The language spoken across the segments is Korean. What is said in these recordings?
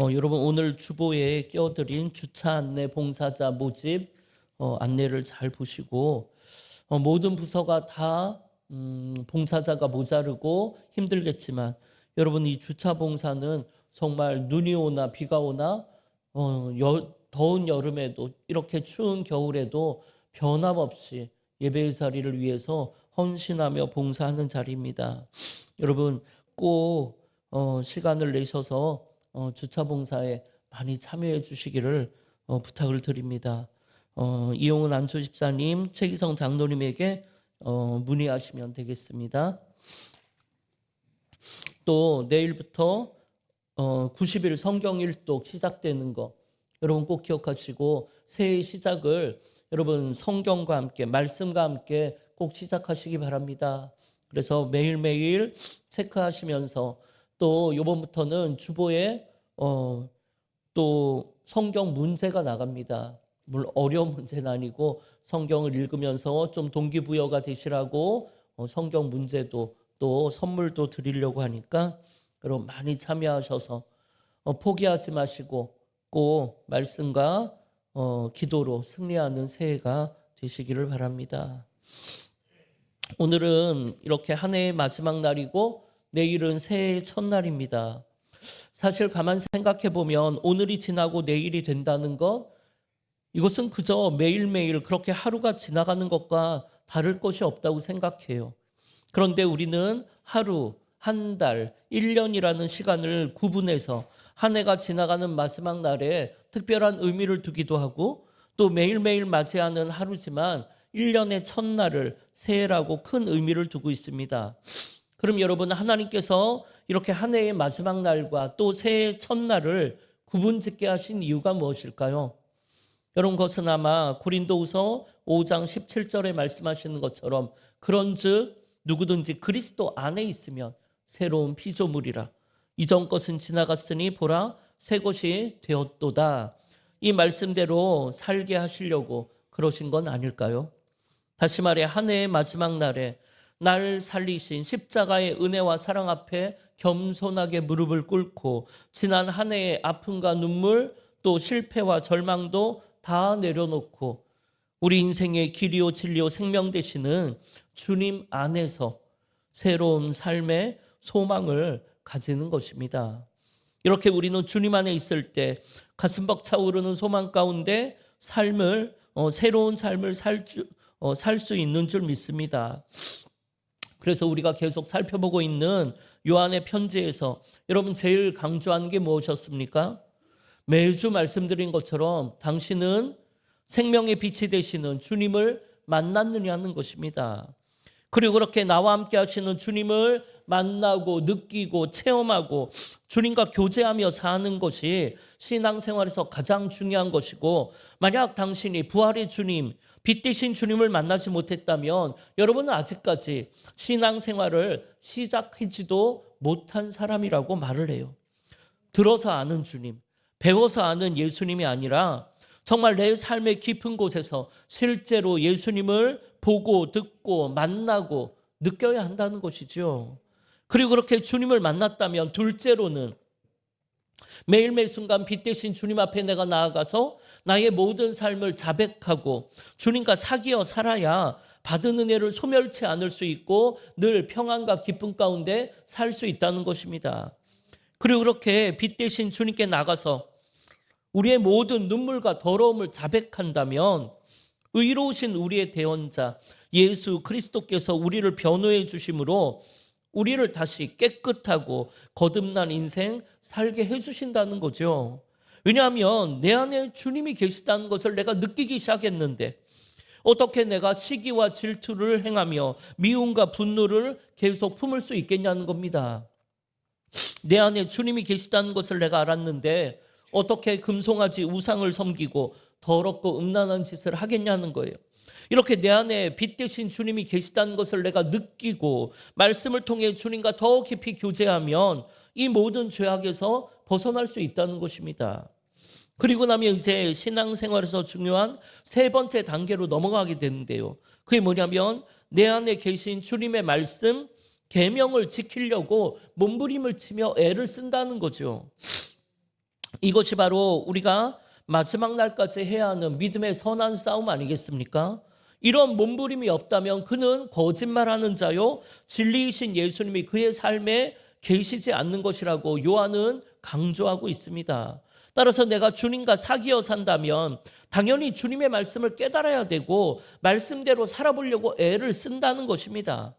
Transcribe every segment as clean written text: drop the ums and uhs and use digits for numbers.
여러분 오늘 주보에 끼워드린 주차 안내 봉사자 모집 안내를 잘 보시고 모든 부서가 다 봉사자가 모자르고 힘들겠지만 여러분 이 주차 봉사는 정말 눈이 오나 비가 오나 더운 여름에도 이렇게 추운 겨울에도 변함없이 예배의 자리를 위해서 헌신하며 봉사하는 자리입니다. 여러분 꼭 시간을 내셔서 주차 봉사에 많이 참여해 주시기를 부탁을 드립니다. 이용훈 안초 집사님, 최기성 장로님에게 문의하시면 되겠습니다. 또 내일부터 90일 성경 일독 시작되는 거 여러분 꼭 기억하시고 새해 시작을 여러분 성경과 함께 말씀과 함께 꼭 시작하시기 바랍니다. 그래서 매일매일 체크하시면서 또 이번부터는 주보에 또 성경 문제가 나갑니다. 물론 어려운 문제는 아니고 성경을 읽으면서 좀 동기부여가 되시라고 성경 문제도 또 선물도 드리려고 하니까 여러분 많이 참여하셔서 포기하지 마시고 꼭 말씀과 기도로 승리하는 새해가 되시기를 바랍니다. 오늘은 이렇게 한 해의 마지막 날이고 내일은 새해의 첫날입니다. 사실 가만 생각해 보면 오늘이 지나고 내일이 된다는 것, 이것은 그저 매일매일 그렇게 하루가 지나가는 것과 다를 것이 없다고 생각해요. 그런데 우리는 하루, 한 달, 1년이라는 시간을 구분해서 한 해가 지나가는 마지막 날에 특별한 의미를 두기도 하고 또 매일매일 맞이하는 하루지만 1년의 첫날을 새해라고 큰 의미를 두고 있습니다. 그럼 여러분 하나님께서 이렇게 한 해의 마지막 날과 또 새해의 첫날을 구분짓게 하신 이유가 무엇일까요? 여러분 그것은 아마 고린도후서 5장 17절에 말씀하시는 것처럼 그런즉 누구든지 그리스도 안에 있으면 새로운 피조물이라 이전 것은 지나갔으니 보라 새 것이 되었도다. 이 말씀대로 살게 하시려고 그러신 건 아닐까요? 다시 말해 한 해의 마지막 날에 날 살리신 십자가의 은혜와 사랑 앞에 겸손하게 무릎을 꿇고 지난 한 해의 아픔과 눈물 또 실패와 절망도 다 내려놓고 우리 인생의 길이요 진리요 생명 되시는 주님 안에서 새로운 삶의 소망을 가지는 것입니다. 이렇게 우리는 주님 안에 있을 때 가슴 벅차오르는 소망 가운데 새로운 삶을 살 수 있는 줄 믿습니다. 그래서 우리가 계속 살펴보고 있는 요한의 편지에서 여러분 제일 강조한 게 무엇이었습니까? 매주 말씀드린 것처럼 당신은 생명의 빛이 되시는 주님을 만났느냐는 것입니다. 그리고 그렇게 나와 함께 하시는 주님을 만나고 느끼고 체험하고 주님과 교제하며 사는 것이 신앙생활에서 가장 중요한 것이고 만약 당신이 부활의 주님, 빛 되신 주님을 만나지 못했다면 여러분은 아직까지 신앙생활을 시작하지도 못한 사람이라고 말을 해요. 들어서 아는 주님, 배워서 아는 예수님이 아니라 정말 내 삶의 깊은 곳에서 실제로 예수님을 보고 듣고 만나고 느껴야 한다는 것이죠. 그리고 그렇게 주님을 만났다면 둘째로는 매일매일 순간 빛 대신 주님 앞에 내가 나아가서 나의 모든 삶을 자백하고 주님과 사귀어 살아야 받은 은혜를 소멸치 않을 수 있고 늘 평안과 기쁨 가운데 살 수 있다는 것입니다. 그리고 그렇게 빛 대신 주님께 나가서 우리의 모든 눈물과 더러움을 자백한다면 의로우신 우리의 대언자 예수 그리스도께서 우리를 변호해 주심으로 우리를 다시 깨끗하고 거듭난 인생 살게 해주신다는 거죠. 왜냐하면 내 안에 주님이 계시다는 것을 내가 느끼기 시작했는데 어떻게 내가 시기와 질투를 행하며 미움과 분노를 계속 품을 수 있겠냐는 겁니다. 내 안에 주님이 계시다는 것을 내가 알았는데 어떻게 금송아지 우상을 섬기고 더럽고 음란한 짓을 하겠냐는 거예요. 이렇게 내 안에 빛 되신 주님이 계시다는 것을 내가 느끼고 말씀을 통해 주님과 더 깊이 교제하면 이 모든 죄악에서 벗어날 수 있다는 것입니다. 그리고 나면 이제 신앙생활에서 중요한 세 번째 단계로 넘어가게 되는데요. 그게 뭐냐면 내 안에 계신 주님의 말씀, 계명을 지키려고 몸부림을 치며 애를 쓴다는 거죠. 이것이 바로 우리가 마지막 날까지 해야 하는 믿음의 선한 싸움 아니겠습니까? 이런 몸부림이 없다면 그는 거짓말하는 자요, 진리이신 예수님이 그의 삶에 계시지 않는 것이라고 요한은 강조하고 있습니다. 따라서 내가 주님과 사귀어 산다면 당연히 주님의 말씀을 깨달아야 되고 말씀대로 살아보려고 애를 쓴다는 것입니다.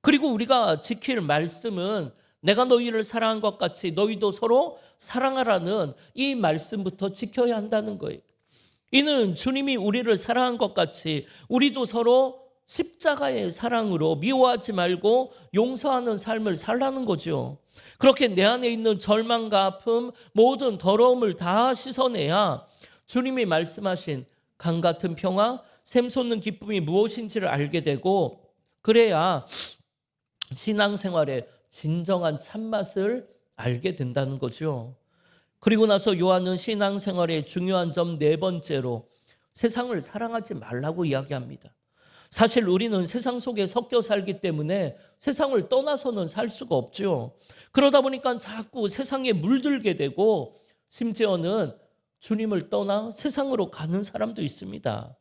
그리고 우리가 지킬 말씀은 내가 너희를 사랑한 것 같이 너희도 서로 사랑하라는 이 말씀부터 지켜야 한다는 거예요. 이는 주님이 우리를 사랑한 것 같이 우리도 서로 십자가의 사랑으로 미워하지 말고 용서하는 삶을 살라는 거죠. 그렇게 내 안에 있는 절망과 아픔, 모든 더러움을 다 씻어내야 주님이 말씀하신 강 같은 평화, 샘솟는 기쁨이 무엇인지를 알게 되고, 그래야 신앙생활의 진정한 참맛을 알게 된다는 거죠. 그리고 나서 요한은 신앙생활의 중요한 점 네 번째로 세상을 사랑하지 말라고 이야기합니다. 사실 우리는 세상 속에 섞여 살기 때문에 세상을 떠나서는 살 수가 없죠. 그러다 보니까 자꾸 세상에 물들게 되고 심지어는 주님을 떠나 세상으로 가는 사람도 있습니다.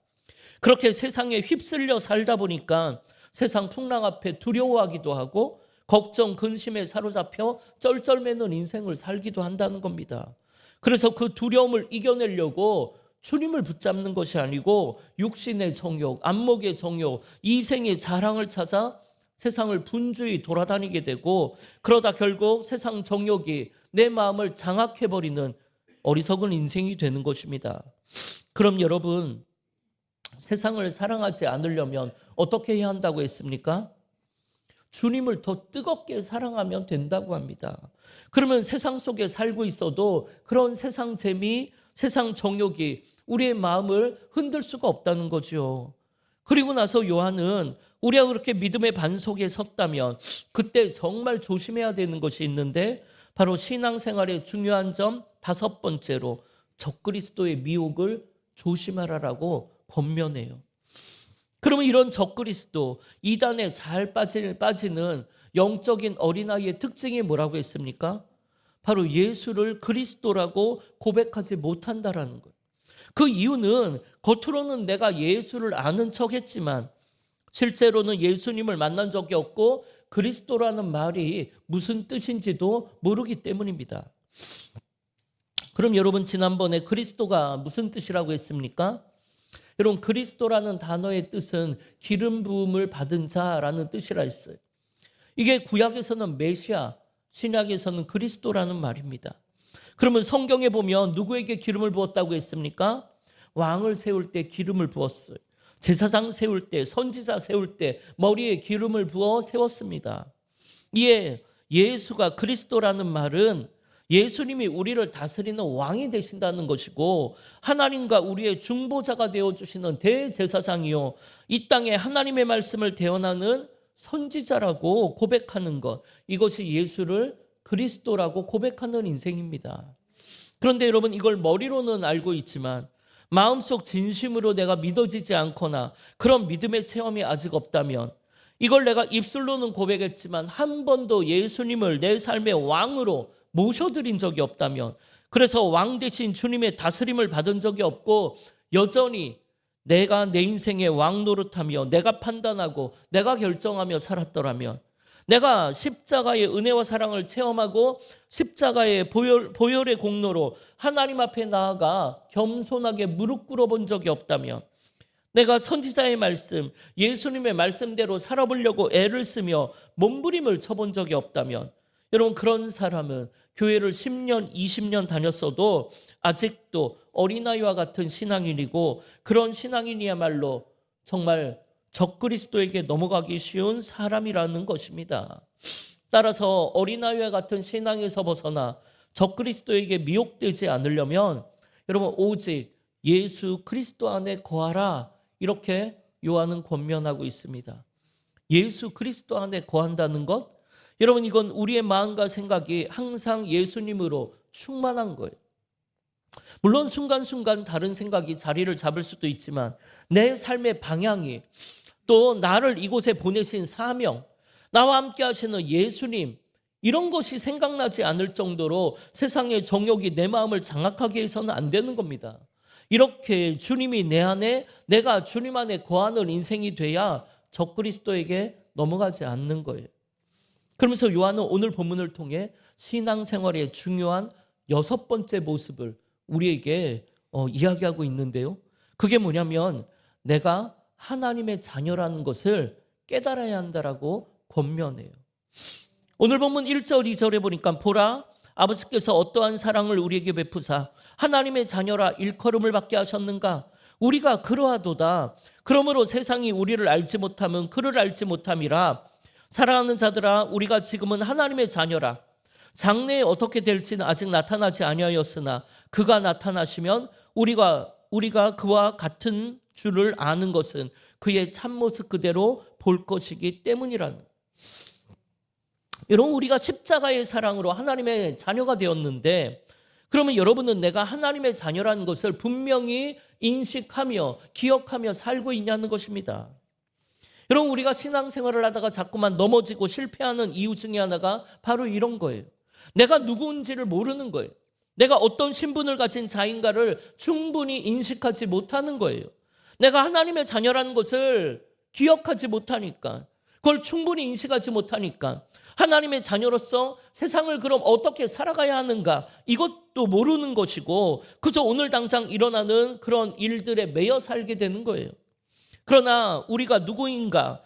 그렇게 세상에 휩쓸려 살다 보니까 세상 풍랑 앞에 두려워하기도 하고 걱정, 근심에 사로잡혀 쩔쩔매는 인생을 살기도 한다는 겁니다. 그래서 그 두려움을 이겨내려고 주님을 붙잡는 것이 아니고 육신의 정욕, 안목의 정욕, 이생의 자랑을 찾아 세상을 분주히 돌아다니게 되고, 그러다 결국 세상 정욕이 내 마음을 장악해버리는 어리석은 인생이 되는 것입니다. 그럼 여러분, 세상을 사랑하지 않으려면 어떻게 해야 한다고 했습니까? 주님을 더 뜨겁게 사랑하면 된다고 합니다. 그러면 세상 속에 살고 있어도 그런 세상 재미, 세상 정욕이 우리의 마음을 흔들 수가 없다는 거죠. 그리고 나서 요한은 우리가 그렇게 믿음의 반석에 섰다면 그때 정말 조심해야 되는 것이 있는데, 바로 신앙생활의 중요한 점 다섯 번째로 적그리스도의 미혹을 조심하라라고 권면해요. 그러면 이런 적그리스도, 이단에 잘 빠지는 영적인 어린아이의 특징이 뭐라고 했습니까? 바로 예수를 그리스도라고 고백하지 못한다라는 거예요. 그 이유는 겉으로는 내가 예수를 아는 척했지만 실제로는 예수님을 만난 적이 없고 그리스도라는 말이 무슨 뜻인지도 모르기 때문입니다. 그럼 여러분, 지난번에 그리스도가 무슨 뜻이라고 했습니까? 여러분, 그리스도라는 단어의 뜻은 기름 부음을 받은 자라는 뜻이라 했어요. 이게 구약에서는 메시아, 신약에서는 그리스도라는 말입니다. 그러면 성경에 보면 누구에게 기름을 부었다고 했습니까? 왕을 세울 때 기름을 부었어요. 제사장 세울 때, 선지자 세울 때 머리에 기름을 부어 세웠습니다. 이에 예수가 그리스도라는 말은 예수님이 우리를 다스리는 왕이 되신다는 것이고, 하나님과 우리의 중보자가 되어주시는 대제사장이요, 이 땅에 하나님의 말씀을 대언하는 선지자라고 고백하는 것, 이것이 예수를 그리스도라고 고백하는 인생입니다. 그런데 여러분, 이걸 머리로는 알고 있지만 마음속 진심으로 내가 믿어지지 않거나 그런 믿음의 체험이 아직 없다면, 이걸 내가 입술로는 고백했지만 한 번도 예수님을 내 삶의 왕으로 모셔드린 적이 없다면, 그래서 왕 대신 주님의 다스림을 받은 적이 없고 여전히 내가 내 인생의 왕 노릇하며 내가 판단하고 내가 결정하며 살았더라면, 내가 십자가의 은혜와 사랑을 체험하고 십자가의 보혈의 공로로 하나님 앞에 나아가 겸손하게 무릎 꿇어본 적이 없다면, 내가 선지자의 말씀, 예수님의 말씀대로 살아보려고 애를 쓰며 몸부림을 쳐본 적이 없다면, 여러분, 그런 사람은 교회를 10년, 20년 다녔어도 아직도 어린아이와 같은 신앙인이고, 그런 신앙인이야말로 정말 적그리스도에게 넘어가기 쉬운 사람이라는 것입니다. 따라서 어린아이와 같은 신앙에서 벗어나 적그리스도에게 미혹되지 않으려면 여러분, 오직 예수 그리스도 안에 거하라, 이렇게 요한은 권면하고 있습니다. 예수 그리스도 안에 거한다는 것, 여러분, 이건 우리의 마음과 생각이 항상 예수님으로 충만한 거예요. 물론 순간순간 다른 생각이 자리를 잡을 수도 있지만 내 삶의 방향이, 또 나를 이곳에 보내신 사명, 나와 함께 하시는 예수님, 이런 것이 생각나지 않을 정도로 세상의 정욕이 내 마음을 장악하게 해서는 안 되는 겁니다. 이렇게 주님이 내 안에, 내가 주님 안에 거하는 인생이 돼야 적그리스도에게 넘어가지 않는 거예요. 그러면서 요한은 오늘 본문을 통해 신앙생활의 중요한 6번째 모습을 우리에게 이야기하고 있는데요. 그게 뭐냐면 내가 하나님의 자녀라는 것을 깨달아야 한다라고 권면해요. 오늘 본문 1절 2절에 보니까 보라 아버지께서 어떠한 사랑을 우리에게 베푸사 하나님의 자녀라 일컬음을 받게 하셨는가. 우리가 그러하도다. 그러므로 세상이 우리를 알지 못하면 그를 알지 못함이라. 사랑하는 자들아 우리가 지금은 하나님의 자녀라. 장래에 어떻게 될지는 아직 나타나지 아니하였으나 그가 나타나시면 우리가 그와 같은 줄을 아는 것은 그의 참모습 그대로 볼 것이기 때문이라는. 여러분 우리가 십자가의 사랑으로 하나님의 자녀가 되었는데 그러면 여러분은 내가 하나님의 자녀라는 것을 분명히 인식하며 기억하며 살고 있냐는 것입니다. 여러분 우리가 신앙생활을 하다가 자꾸만 넘어지고 실패하는 이유 중에 하나가 바로 이런 거예요. 내가 누구인지를 모르는 거예요. 내가 어떤 신분을 가진 자인가를 충분히 인식하지 못하는 거예요. 내가 하나님의 자녀라는 것을 기억하지 못하니까, 그걸 충분히 인식하지 못하니까 하나님의 자녀로서 세상을 그럼 어떻게 살아가야 하는가 이것도 모르는 것이고 그저 오늘 당장 일어나는 그런 일들에 매여 살게 되는 거예요. 그러나 우리가 누구인가,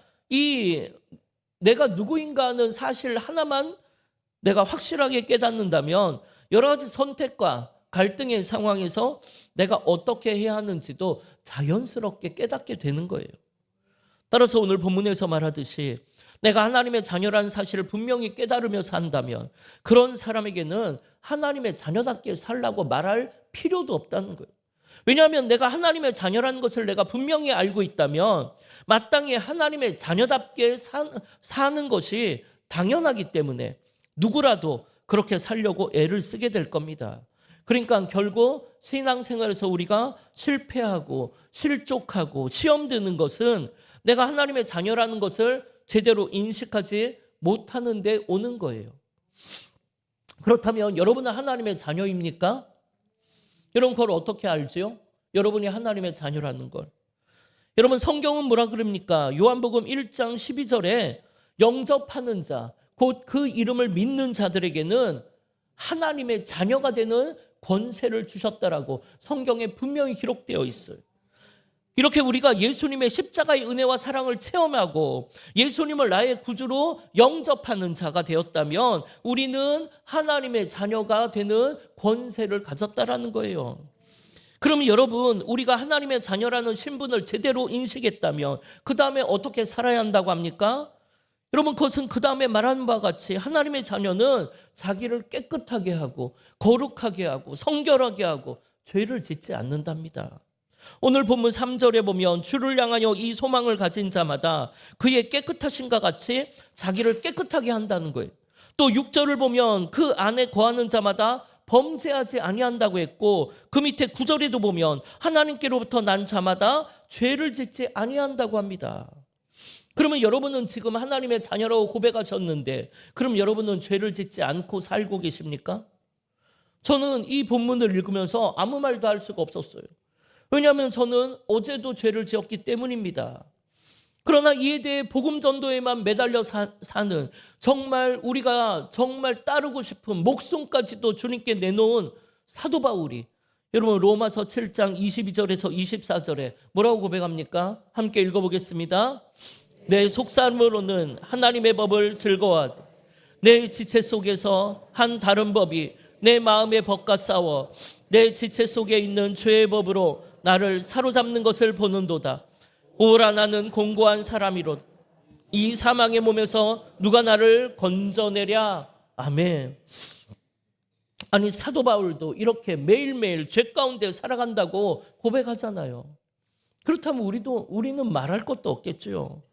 내가 누구인가 하는 사실 하나만 내가 확실하게 깨닫는다면 여러 가지 선택과 갈등의 상황에서 내가 어떻게 해야 하는지도 자연스럽게 깨닫게 되는 거예요. 따라서 오늘 본문에서 말하듯이 내가 하나님의 자녀라는 사실을 분명히 깨달으며 산다면 그런 사람에게는 하나님의 자녀답게 살라고 말할 필요도 없다는 거예요. 왜냐하면 내가 하나님의 자녀라는 것을 내가 분명히 알고 있다면 마땅히 하나님의 자녀답게 사는 것이 당연하기 때문에 누구라도 그렇게 살려고 애를 쓰게 될 겁니다. 그러니까 결국 신앙생활에서 우리가 실패하고 실족하고 시험 드는 것은 내가 하나님의 자녀라는 것을 제대로 인식하지 못하는 데 오는 거예요. 그렇다면 여러분은 하나님의 자녀입니까? 여러분 그걸 어떻게 알지요? 여러분이 하나님의 자녀라는 걸. 여러분 성경은 뭐라 그럽니까? 요한복음 1장 12절에 영접하는 자, 곧 그 이름을 믿는 자들에게는 하나님의 자녀가 되는 권세를 주셨다라고 성경에 분명히 기록되어 있어요. 이렇게 우리가 예수님의 십자가의 은혜와 사랑을 체험하고 예수님을 나의 구주로 영접하는 자가 되었다면 우리는 하나님의 자녀가 되는 권세를 가졌다라는 거예요. 그러면 여러분 우리가 하나님의 자녀라는 신분을 제대로 인식했다면 그 다음에 어떻게 살아야 한다고 합니까? 여러분 그것은 그 다음에 말한 바와 같이 하나님의 자녀는 자기를 깨끗하게 하고 거룩하게 하고 성결하게 하고 죄를 짓지 않는답니다. 오늘 본문 3절에 보면 주를 향하여 이 소망을 가진 자마다 그의 깨끗하심과 같이 자기를 깨끗하게 한다는 거예요. 또 6절을 보면 그 안에 거하는 자마다 범죄하지 아니한다고 했고 그 밑에 9절에도 보면 하나님께로부터 난 자마다 죄를 짓지 아니한다고 합니다. 그러면 여러분은 지금 하나님의 자녀라고 고백하셨는데 그럼 여러분은 죄를 짓지 않고 살고 계십니까? 저는 이 본문을 읽으면서 아무 말도 할 수가 없었어요. 왜냐하면 저는 어제도 죄를 지었기 때문입니다. 그러나 이에 대해 복음 전도에만 매달려 사는 정말 우리가 정말 따르고 싶은 목숨까지도 주님께 내놓은 사도 바울이 여러분 로마서 7장 22절에서 24절에 뭐라고 고백합니까? 함께 읽어보겠습니다. 내 속사람으로는 하나님의 법을 즐거워하되 내 지체 속에서 한 다른 법이 내 마음의 법과 싸워 내 지체 속에 있는 죄의 법으로 나를 사로잡는 것을 보는도다. 오라 나는 공고한 사람이로다. 이 사망의 몸에서 누가 나를 건져내랴. 아멘. 아니 사도 바울도 이렇게 매일매일 죄 가운데 살아간다고 고백하잖아요. 그렇다면 우리는 말할 것도 없겠죠.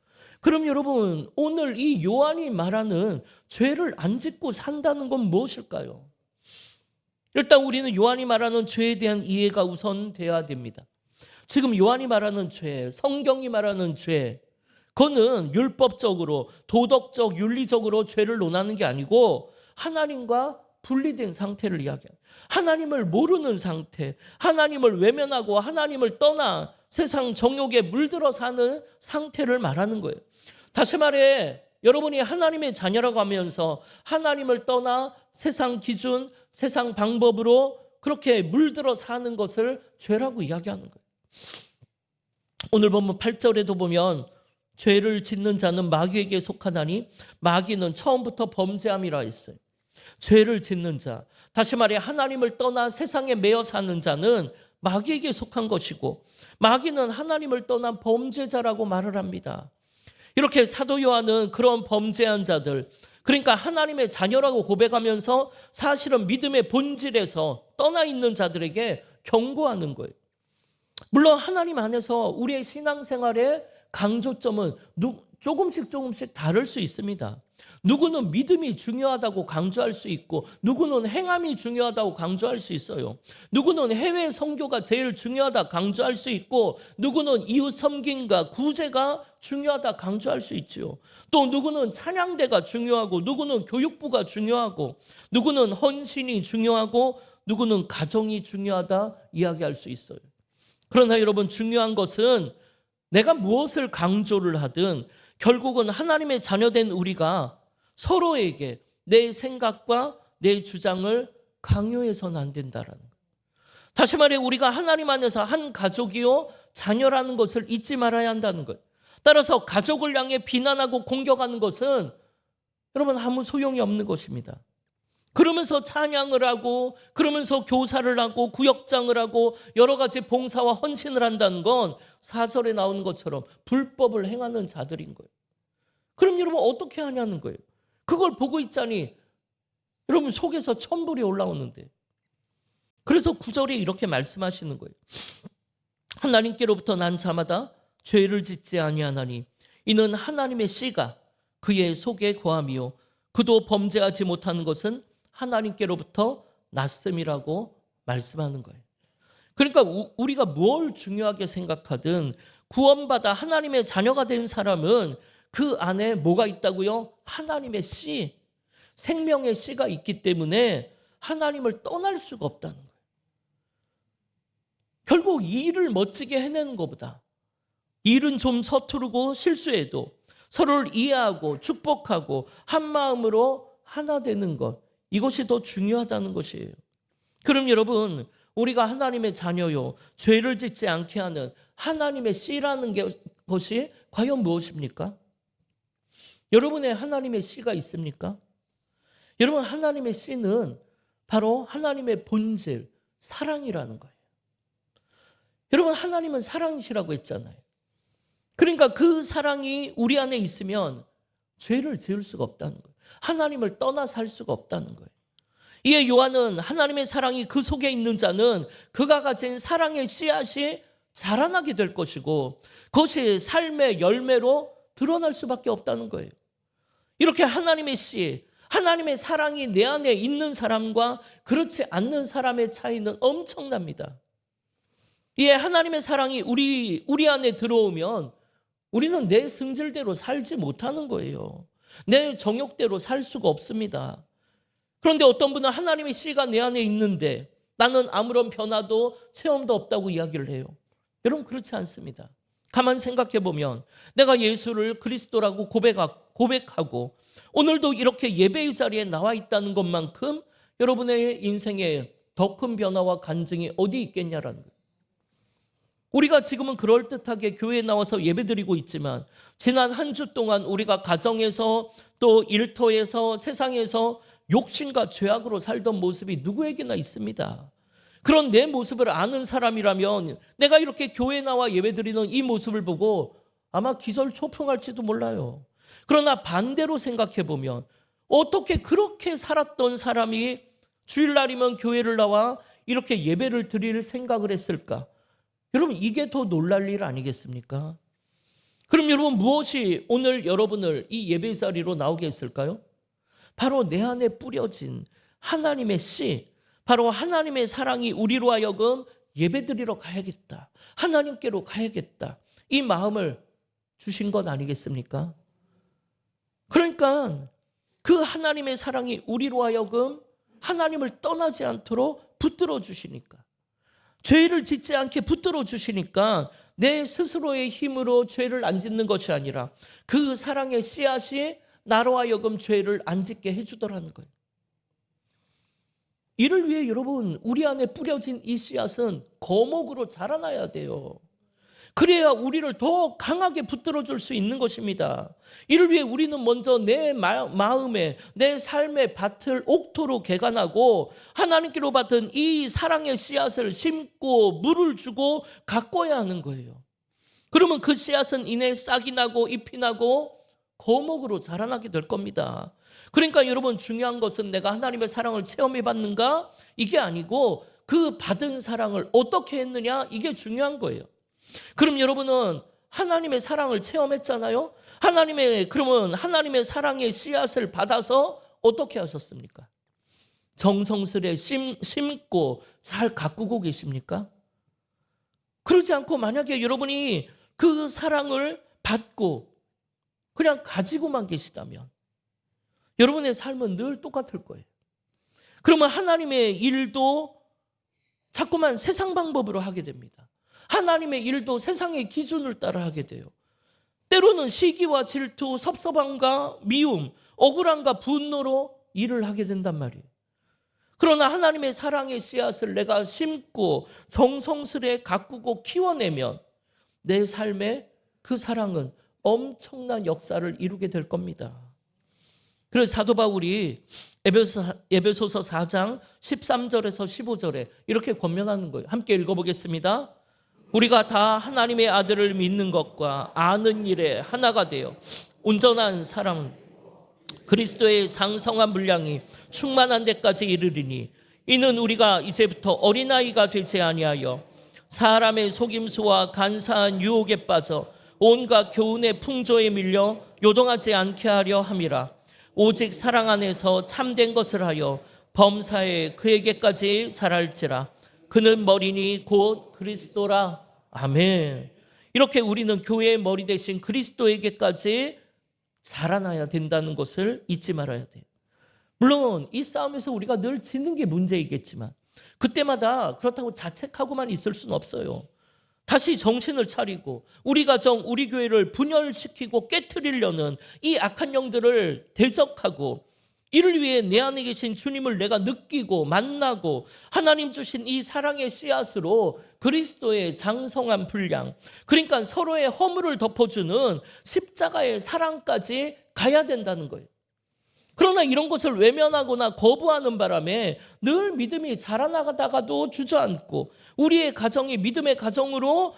그럼 여러분 오늘 이 요한이 말하는 죄를 안 짓고 산다는 건 무엇일까요? 일단 우리는 요한이 말하는 죄에 대한 이해가 우선 돼야 됩니다. 지금 요한이 말하는 죄, 성경이 말하는 죄, 그거는 율법적으로 도덕적 윤리적으로 죄를 논하는 게 아니고 하나님과 분리된 상태를 이야기해요. 하나님을 모르는 상태, 하나님을 외면하고 하나님을 떠나 세상 정욕에 물들어 사는 상태를 말하는 거예요. 다시 말해 여러분이 하나님의 자녀라고 하면서 하나님을 떠나 세상 기준, 세상 방법으로 그렇게 물들어 사는 것을 죄라고 이야기하는 거예요. 오늘 보면 8절에도 보면 죄를 짓는 자는 마귀에게 속하다니 마귀는 처음부터 범죄함이라 했어요. 죄를 짓는 자, 다시 말해 하나님을 떠나 세상에 매여 사는 자는 마귀에게 속한 것이고 마귀는 하나님을 떠난 범죄자라고 말을 합니다. 이렇게 사도 요한은 그런 범죄한 자들, 그러니까 하나님의 자녀라고 고백하면서 사실은 믿음의 본질에서 떠나 있는 자들에게 경고하는 거예요. 물론 하나님 안에서 우리의 신앙생활의 강조점은 조금씩 다를 수 있습니다. 누구는 믿음이 중요하다고 강조할 수 있고 누구는 행함이 중요하다고 강조할 수 있어요. 누구는 해외 선교가 제일 중요하다 강조할 수 있고 누구는 이웃 섬김과 구제가 중요하다 강조할 수 있죠. 또 누구는 찬양대가 중요하고 누구는 교육부가 중요하고 누구는 헌신이 중요하고 누구는 가정이 중요하다 이야기할 수 있어요. 그러나 여러분 중요한 것은 내가 무엇을 강조를 하든 결국은 하나님의 자녀된 우리가 서로에게 내 생각과 내 주장을 강요해서는 안 된다라는 거예요. 다시 말해 우리가 하나님 안에서 한 가족이요 자녀라는 것을 잊지 말아야 한다는 거예요. 따라서 가족을 향해 비난하고 공격하는 것은 여러분 아무 소용이 없는 것입니다. 그러면서 찬양을 하고 그러면서 교사를 하고 구역장을 하고 여러 가지 봉사와 헌신을 한다는 건 4절에 나오는 것처럼 불법을 행하는 자들인 거예요. 그럼 여러분 어떻게 하냐는 거예요. 그걸 보고 있자니 여러분 속에서 천불이 올라오는데, 그래서 9절에 이렇게 말씀하시는 거예요. 하나님께로부터 난 자마다 죄를 짓지 아니하나니 이는 하나님의 씨가 그의 속에 거함이요 그도 범죄하지 못하는 것은 하나님께로부터 났음이라고 말씀하는 거예요. 그러니까 우리가 뭘 중요하게 생각하든 구원받아 하나님의 자녀가 된 사람은 그 안에 뭐가 있다고요? 하나님의 씨, 생명의 씨가 있기 때문에 하나님을 떠날 수가 없다는 거예요. 결국 이 일을 멋지게 해내는 것보다 일은 좀 서투르고 실수해도 서로를 이해하고 축복하고 한 마음으로 하나 되는 것, 이것이 더 중요하다는 것이에요. 그럼 여러분 우리가 하나님의 자녀요 죄를 짓지 않게 하는 하나님의 씨라는 것이 과연 무엇입니까? 여러분의 하나님의 씨가 있습니까? 여러분 하나님의 씨는 바로 하나님의 본질, 사랑이라는 거예요. 여러분 하나님은 사랑이시라고 했잖아요. 그러니까 그 사랑이 우리 안에 있으면 죄를 지을 수가 없다는 거예요. 하나님을 떠나 살 수가 없다는 거예요. 이에 요한은 하나님의 사랑이 그 속에 있는 자는 그가 가진 사랑의 씨앗이 자라나게 될 것이고 그것이 삶의 열매로 드러날 수밖에 없다는 거예요. 이렇게 하나님의 씨, 하나님의 사랑이 내 안에 있는 사람과 그렇지 않는 사람의 차이는 엄청납니다. 이에 하나님의 사랑이 우리 안에 들어오면 우리는 내 승질대로 살지 못하는 거예요. 내 정욕대로 살 수가 없습니다. 그런데 어떤 분은 하나님의 씨가 내 안에 있는데 나는 아무런 변화도 체험도 없다고 이야기를 해요. 여러분 그렇지 않습니다. 가만 생각해 보면 내가 예수를 그리스도라고 고백하고 오늘도 이렇게 예배의 자리에 나와 있다는 것만큼 여러분의 인생에 더 큰 변화와 간증이 어디 있겠냐라는 거예요. 우리가 지금은 그럴듯하게 교회에 나와서 예배드리고 있지만 지난 한 주 동안 우리가 가정에서 또 일터에서 세상에서 욕심과 죄악으로 살던 모습이 누구에게나 있습니다. 그런 내 모습을 아는 사람이라면 내가 이렇게 교회에 나와 예배드리는 이 모습을 보고 아마 기절초풍할지도 몰라요. 그러나 반대로 생각해 보면 어떻게 그렇게 살았던 사람이 주일날이면 교회를 나와 이렇게 예배를 드릴 생각을 했을까? 여러분 이게 더 놀랄 일 아니겠습니까? 그럼 여러분 무엇이 오늘 여러분을 이 예배 자리로 나오게 했을까요? 바로 내 안에 뿌려진 하나님의 씨, 바로 하나님의 사랑이 우리로 하여금 예배드리러 가야겠다, 하나님께로 가야겠다, 이 마음을 주신 것 아니겠습니까? 그러니까 그 하나님의 사랑이 우리로 하여금 하나님을 떠나지 않도록 붙들어 주시니까, 죄를 짓지 않게 붙들어 주시니까 내 스스로의 힘으로 죄를 안 짓는 것이 아니라 그 사랑의 씨앗이 나로 하여금 죄를 안 짓게 해주더라는 거예요. 이를 위해 여러분, 우리 안에 뿌려진 이 씨앗은 거목으로 자라나야 돼요. 그래야 우리를 더 강하게 붙들어 줄 수 있는 것입니다. 이를 위해 우리는 먼저 내 마음에, 내 삶의 밭을 옥토로 개간하고 하나님께로 받은 이 사랑의 씨앗을 심고 물을 주고 가꿔야 하는 거예요. 그러면 그 씨앗은 이내 싹이 나고 잎이 나고 거목으로 자라나게 될 겁니다. 그러니까 여러분, 중요한 것은 내가 하나님의 사랑을 체험해 봤는가? 이게 아니고 그 받은 사랑을 어떻게 했느냐? 이게 중요한 거예요. 그럼 여러분은 하나님의 사랑을 체험했잖아요. 그러면 하나님의 사랑의 씨앗을 받아서 어떻게 하셨습니까? 정성스레 심고 잘 가꾸고 계십니까? 그러지 않고 만약에 여러분이 그 사랑을 받고 그냥 가지고만 계시다면 여러분의 삶은 늘 똑같을 거예요. 그러면 하나님의 일도 자꾸만 세상 방법으로 하게 됩니다. 하나님의 일도 세상의 기준을 따라 하게 돼요. 때로는 시기와 질투, 섭섭함과 미움, 억울함과 분노로 일을 하게 된단 말이에요. 그러나 하나님의 사랑의 씨앗을 내가 심고 정성스레 가꾸고 키워내면 내 삶에 그 사랑은 엄청난 역사를 이루게 될 겁니다. 그래서 사도 바울이 에베소서 4장 13절에서 15절에 이렇게 권면하는 거예요. 함께 읽어보겠습니다. 우리가 다 하나님의 아들을 믿는 것과 아는 일에 하나가 되어 온전한 사랑, 그리스도의 장성한 분량이 충만한 데까지 이르리니, 이는 우리가 이제부터 어린아이가 되지 아니하여 사람의 속임수와 간사한 유혹에 빠져 온갖 교훈의 풍조에 밀려 요동하지 않게 하려 함이라. 오직 사랑 안에서 참된 것을 하여 범사에 그에게까지 자랄지라. 그는 머리니 곧 그리스도라. 아멘. 이렇게 우리는 교회의 머리 대신 그리스도에게까지 자라나야 된다는 것을 잊지 말아야 돼요. 물론 이 싸움에서 우리가 늘 지는 게 문제이겠지만 그때마다 그렇다고 자책하고만 있을 수는 없어요. 다시 정신을 차리고 우리 가정, 우리 교회를 분열시키고 깨트리려는 이 악한 영들을 대적하고, 이를 위해 내 안에 계신 주님을 내가 느끼고 만나고 하나님 주신 이 사랑의 씨앗으로 그리스도의 장성한 분량, 그러니까 서로의 허물을 덮어주는 십자가의 사랑까지 가야 된다는 거예요. 그러나 이런 것을 외면하거나 거부하는 바람에 늘 믿음이 자라나가다가도 주저앉고, 우리의 가정이 믿음의 가정으로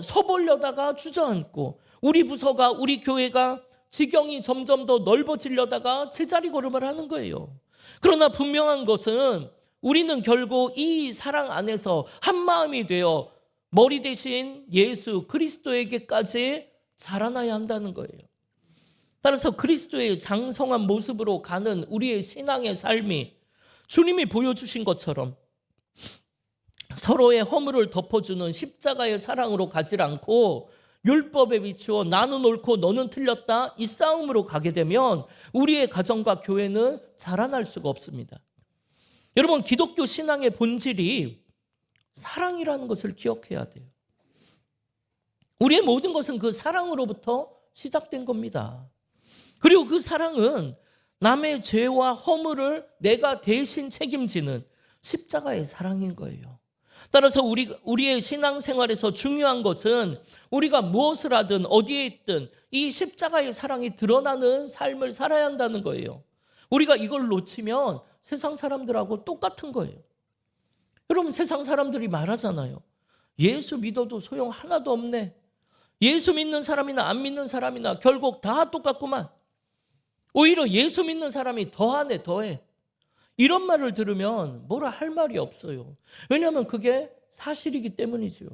서보려다가 주저앉고, 우리 부서가, 우리 교회가 지경이 점점 더 넓어지려다가 제자리 걸음을 하는 거예요. 그러나 분명한 것은 우리는 결국 이 사랑 안에서 한 마음이 되어 머리 대신 예수 그리스도에게까지 자라나야 한다는 거예요. 따라서 그리스도의 장성한 모습으로 가는 우리의 신앙의 삶이 주님이 보여주신 것처럼 서로의 허물을 덮어주는 십자가의 사랑으로 가지 않고 율법에 비추어 나는 옳고 너는 틀렸다, 이 싸움으로 가게 되면 우리의 가정과 교회는 자라날 수가 없습니다. 여러분, 기독교 신앙의 본질이 사랑이라는 것을 기억해야 돼요. 우리의 모든 것은 그 사랑으로부터 시작된 겁니다. 그리고 그 사랑은 남의 죄와 허물을 내가 대신 책임지는 십자가의 사랑인 거예요. 따라서 우리의 신앙생활에서 중요한 것은 우리가 무엇을 하든 어디에 있든 이 십자가의 사랑이 드러나는 삶을 살아야 한다는 거예요. 우리가 이걸 놓치면 세상 사람들하고 똑같은 거예요. 여러분, 세상 사람들이 말하잖아요. 예수 믿어도 소용 하나도 없네. 예수 믿는 사람이나 안 믿는 사람이나 결국 다 똑같구만. 오히려 예수 믿는 사람이 더하네, 더해. 이런 말을 들으면 뭐라 할 말이 없어요. 왜냐하면 그게 사실이기 때문이죠.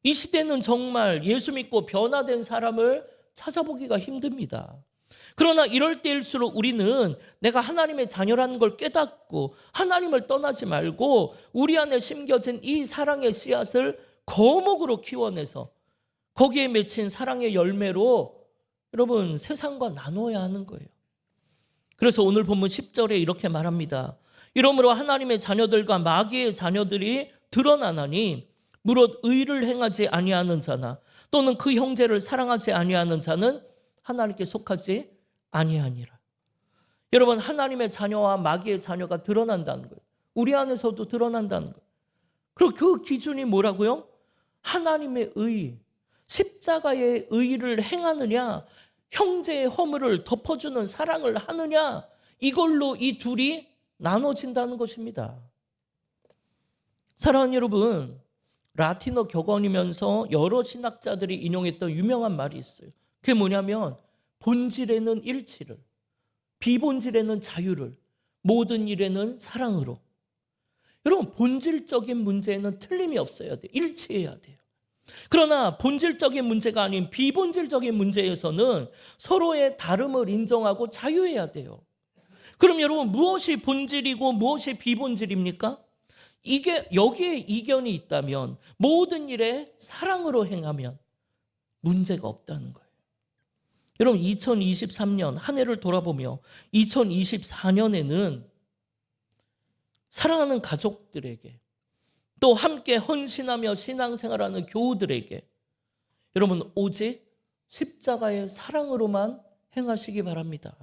이 시대는 정말 예수 믿고 변화된 사람을 찾아보기가 힘듭니다. 그러나 이럴 때일수록 우리는 내가 하나님의 자녀라는 걸 깨닫고 하나님을 떠나지 말고 우리 안에 심겨진 이 사랑의 씨앗을 거목으로 키워내서 거기에 맺힌 사랑의 열매로 여러분 세상과 나눠야 하는 거예요. 그래서 오늘 본문 10절에 이렇게 말합니다. 이러므로 하나님의 자녀들과 마귀의 자녀들이 드러나나니 무릇 의를 행하지 아니하는 자나 또는 그 형제를 사랑하지 아니하는 자는 하나님께 속하지 아니하니라. 여러분, 하나님의 자녀와 마귀의 자녀가 드러난다는 거예요. 우리 안에서도 드러난다는 거예요. 그리고 그 기준이 뭐라고요? 하나님의 의, 십자가의 의를 행하느냐, 형제의 허물을 덮어주는 사랑을 하느냐, 이걸로 이 둘이 나눠진다는 것입니다. 사랑하는 여러분, 라틴어 격언이면서 여러 신학자들이 인용했던 유명한 말이 있어요. 그게 뭐냐면 본질에는 일치를, 비본질에는 자유를, 모든 일에는 사랑으로. 여러분, 본질적인 문제에는 틀림이 없어야 돼요. 일치해야 돼요. 그러나 본질적인 문제가 아닌 비본질적인 문제에서는 서로의 다름을 인정하고 자유해야 돼요. 그럼 여러분, 무엇이 본질이고 무엇이 비본질입니까? 이게 여기에 이견이 있다면 모든 일에 사랑으로 행하면 문제가 없다는 거예요. 여러분, 2023년 한 해를 돌아보며 2024년에는 사랑하는 가족들에게 또 함께 헌신하며 신앙생활하는 교우들에게 여러분 오직 십자가의 사랑으로만 행하시기 바랍니다.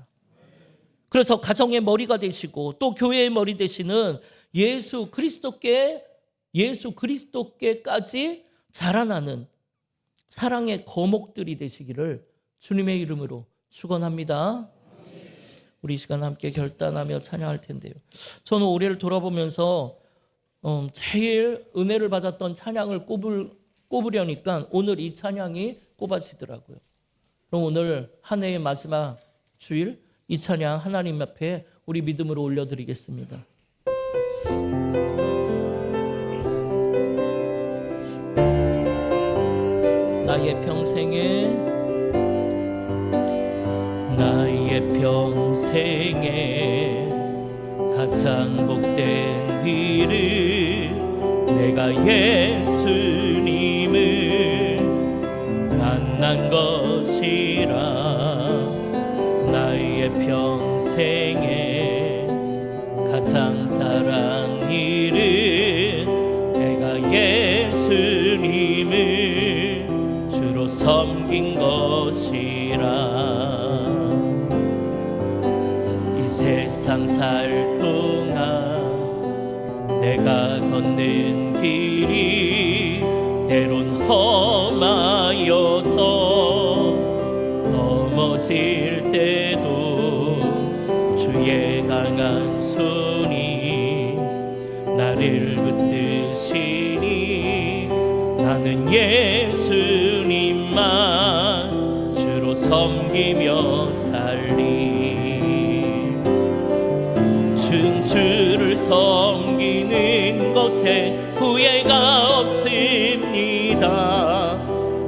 그래서 가정의 머리가 되시고 또 교회의 머리 되시는 예수 그리스도께까지 자라나는 사랑의 거목들이 되시기를 주님의 이름으로 축원합니다. 우리 이 시간 함께 결단하며 찬양할 텐데요. 저는 올해를 돌아보면서 제일 은혜를 받았던 찬양을 꼽으려니까 오늘 이 찬양이 꼽아지더라고요. 그럼 오늘 한 해의 마지막 주일 이 찬양 하나님 앞에 우리 믿음으로 올려드리겠습니다. 나의 평생에 가장 복된 일을 내가 예수님을 만난 것이라. 나의 평생에 가장 사랑 일은 내가 예수님을 주로 섬긴 것이라. 이 세상 살 동안 내가 걷는 길이 때론 험하여서 넘어질 때도 주의 강한 손이 나를 붙드시니 나는 예수님만 주로 섬기며 살리. 주를 섬기는 것에 후회가 없습니다.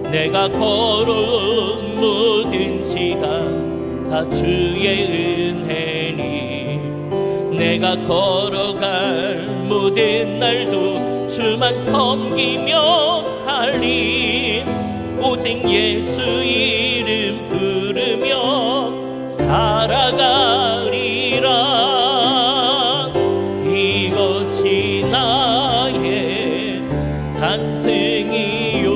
내가 걸어온 모든 시간 다 주의 은혜니 내가 걸어갈 모든 날도 주만 섬기며 살리. 오직 예수 이름 부르며 살아가리라. 이것이 나의 간증이요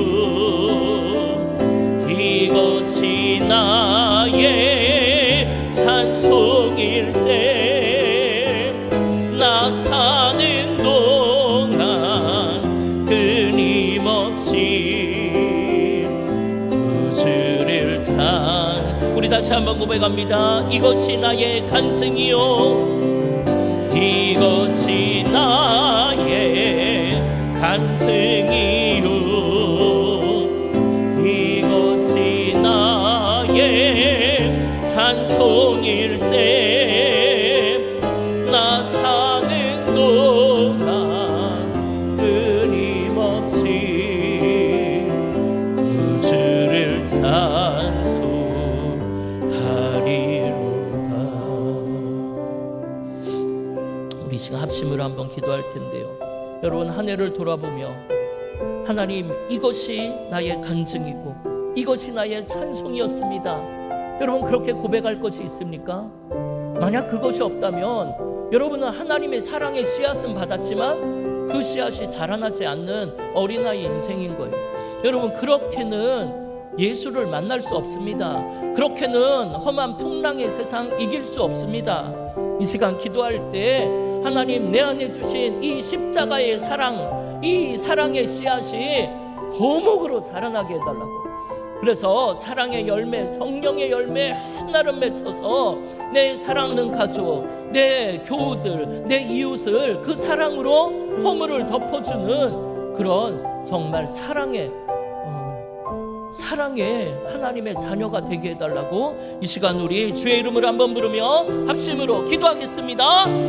이것이 나의 찬송일세. 나 사는 동안 끊임없이 주를 우리 다시 한번 고백합니다. 이것이 나의 간증이요 이것이 나의 간증이요 이것이 나의 찬송일세. 나 사는 동안 끊임없이 주를 찬송하리로다. 우리 지금 합심으로 한번 기도할 텐데요. 여러분, 한 해를 돌아보며 하나님, 이것이 나의 간증이고 이것이 나의 찬송이었습니다. 여러분, 그렇게 고백할 것이 있습니까? 만약 그것이 없다면 여러분은 하나님의 사랑의 씨앗은 받았지만 그 씨앗이 자라나지 않는 어린아이 인생인 거예요. 여러분, 그렇게는 예수를 만날 수 없습니다. 그렇게는 험한 풍랑의 세상 이길 수 없습니다. 이 시간 기도할 때 하나님, 내 안에 주신 이 십자가의 사랑, 이 사랑의 씨앗이 거목으로 자라나게 해달라고. 그래서 사랑의 열매, 성령의 열매 하나를 맺혀서 내 사랑하는 가족, 내 교우들, 내 이웃을 그 사랑으로 허물을 덮어주는 그런 정말 사랑의 하나님의 자녀가 되게 해달라고 이 시간 우리 주의 이름을 한번 부르며 합심으로 기도하겠습니다.